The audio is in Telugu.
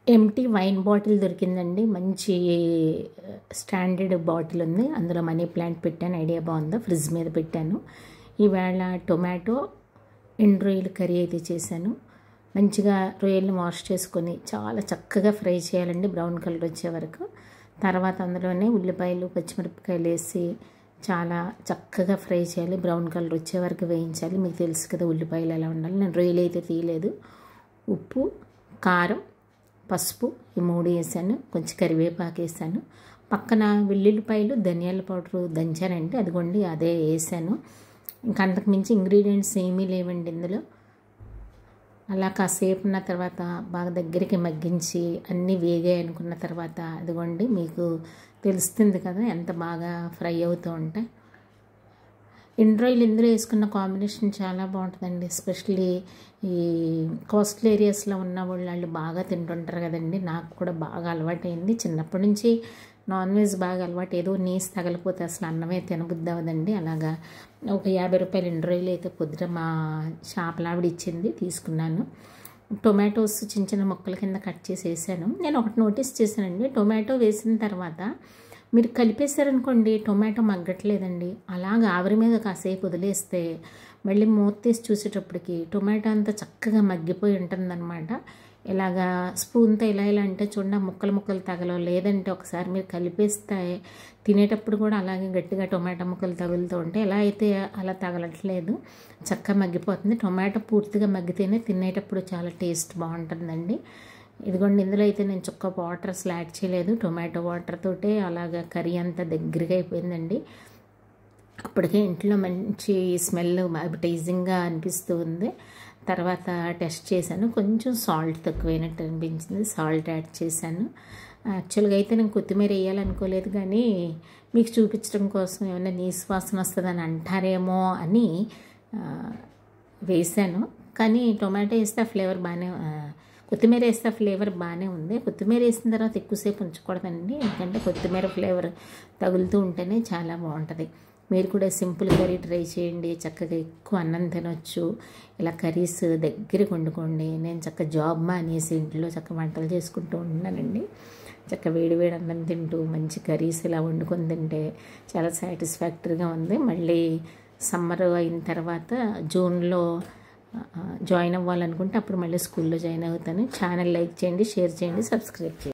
Empty wine bottle దొరికిందండి. మంచి స్టాండర్డ్ బాటిల్ ఉంది. అందులో మనీ ప్లాంట్ పెట్టాను. ఐడియా బాగుందా? ఫ్రిడ్జ్ మీద పెట్టాను. ఈవేళ టొమాటో ఎండు రొయ్యలు కర్రీ అయితే చేశాను. మంచిగా రొయ్యలను వాష్ చేసుకొని చాలా చక్కగా ఫ్రై చేయాలండి, బ్రౌన్ కలర్ వచ్చే వరకు. తర్వాత అందులోనే ఉల్లిపాయలు పచ్చిమిరపకాయలు వేసి చాలా చక్కగా ఫ్రై చేయాలి, బ్రౌన్ కలర్ వచ్చే వరకు వేయించాలి. మీకు తెలుసు కదా ఉల్లిపాయలు ఎలా ఉండాలి. నేను రొయ్యలు అయితే తీయలేదు. ఉప్పు, కారం, పసుపు ఈ 3 వేసాను. కొంచెం కరివేపాకు వేసాను. పక్కన వెల్లుల్లిపాయలు ధనియాల పౌడరు దంచానండి, అదిగోండి అదే వేసాను. ఇంకా అంతకుమించి ఇంగ్రీడియంట్స్ ఏమీ లేవండి ఇందులో. అలా కాసేపు ఉన్న తర్వాత బాగా దగ్గరికి మగ్గించి అన్నీ వేగాయి అనుకున్న తర్వాత అదిగోండి మీకు తెలుస్తుంది కదా ఎంత బాగా ఫ్రై అవుతూ ఉంటాయి. ఎండు రొయ్యలు ఇందులో వేసుకున్న కాంబినేషన్ చాలా బాగుంటుందండి. ఎస్పెషల్లీ ఈ కోస్టల్ ఏరియాస్లో ఉన్న వాళ్ళు బాగా తింటుంటారు కదండి. నాకు కూడా బాగా అలవాటైంది. చిన్నప్పటి నుంచి నాన్ వెజ్ బాగా అలవాటు. ఏదో నీసు తగలిపోతే అసలు అన్నమే తినబుద్ధి అవ్వదండి. అలాగా ఒక 50 రూపాయలు ఎండు రొయ్యలు అయితే పొద్దున మా షాపులావిడ ఇచ్చింది, తీసుకున్నాను. టొమాటోస్ చిన్న చిన్న ముక్కల కింద కట్ చేసి వేసాను. నేను ఒకటి నోటీస్ చేశానండి, టొమాటో వేసిన తర్వాత మీరు కలిపేశారనుకోండి టొమాటో మగ్గట్లేదండి. అలాగ ఆవిరి మీద కాసేపు వదిలేస్తే మళ్ళీ మూత తీసి చూసేటప్పటికి టొమాటో అంతా చక్కగా మగ్గిపోయి ఉంటుందన్నమాట. ఇలాగా స్పూన్తో ఇలా అంటే చూడండి ముక్కలు ముక్కలు తగలవు. లేదంటే ఒకసారి మీరు కలిపేస్తే తినేటప్పుడు కూడా అలాగే గట్టిగా టొమాటో ముక్కలు తగులుతూ ఉంటాయి. ఎలా అయితే అలా తగలట్లేదు, చక్కగా మగ్గిపోతుంది. టొమాటో పూర్తిగా మగ్గితేనే తినేటప్పుడు చాలా టేస్ట్ బాగుంటుందండి. ఇదిగోండి ఇందులో అయితే నేను చుక్క వాటర్ అసలు యాడ్ చేయలేదు. టొమాటో వాటర్ తోటే అలాగా కర్రీ అంతా దగ్గరగా అయిపోయిందండి. అప్పటికే ఇంట్లో మంచి స్మెల్ అపిటైజింగ్గా అనిపిస్తూ ఉంది. తర్వాత టెస్ట్ చేశాను, కొంచెం సాల్ట్ తక్కువైనట్టు అనిపించింది, సాల్ట్ యాడ్ చేశాను. యాక్చువల్గా అయితే నేను కొత్తిమీర వేయాలనుకోలేదు, కానీ మీకు చూపించడం కోసం ఏమైనా నీసు వాసన వస్తుందని అంటారేమో అని వేసాను. కానీ టొమాటో వేస్తే ఆ ఫ్లేవర్ బాగానే, కొత్తిమీర వేస్తే ఆ ఫ్లేవర్ బాగానే ఉంది. కొత్తిమీర వేసిన తర్వాత ఎక్కువసేపు ఉంచకూడదండి, ఎందుకంటే కొత్తిమీర ఫ్లేవర్ తగులుతూ ఉంటేనే చాలా బాగుంటుంది. మీరు కూడా సింపుల్ కర్రీ ట్రై చేయండి, చక్కగా ఎక్కువ అన్నం తినొచ్చు. ఇలా కర్రీస్ దగ్గరికి వండుకోండి. నేను చక్కగా జాబ్ మానేసి ఇంట్లో చక్కగా వంటలు చేసుకుంటూ ఉన్నానండి. చక్కగా వేడి వేడి అన్నం తింటూ మంచి కర్రీస్ ఇలా వండుకొని తింటే చాలా సాటిస్ఫాక్టరీగా ఉంది. మళ్ళీ సమ్మర్ అయిన తర్వాత జూన్లో జాయిన్ అవ్వాలనుకుంటే అప్పుడు మళ్ళీ స్కూల్లో జాయిన్ అవుతాను. ఛానల్ లైక్ చేయండి, షేర్ చేయండి, సబ్స్క్రైబ్ చేయండి.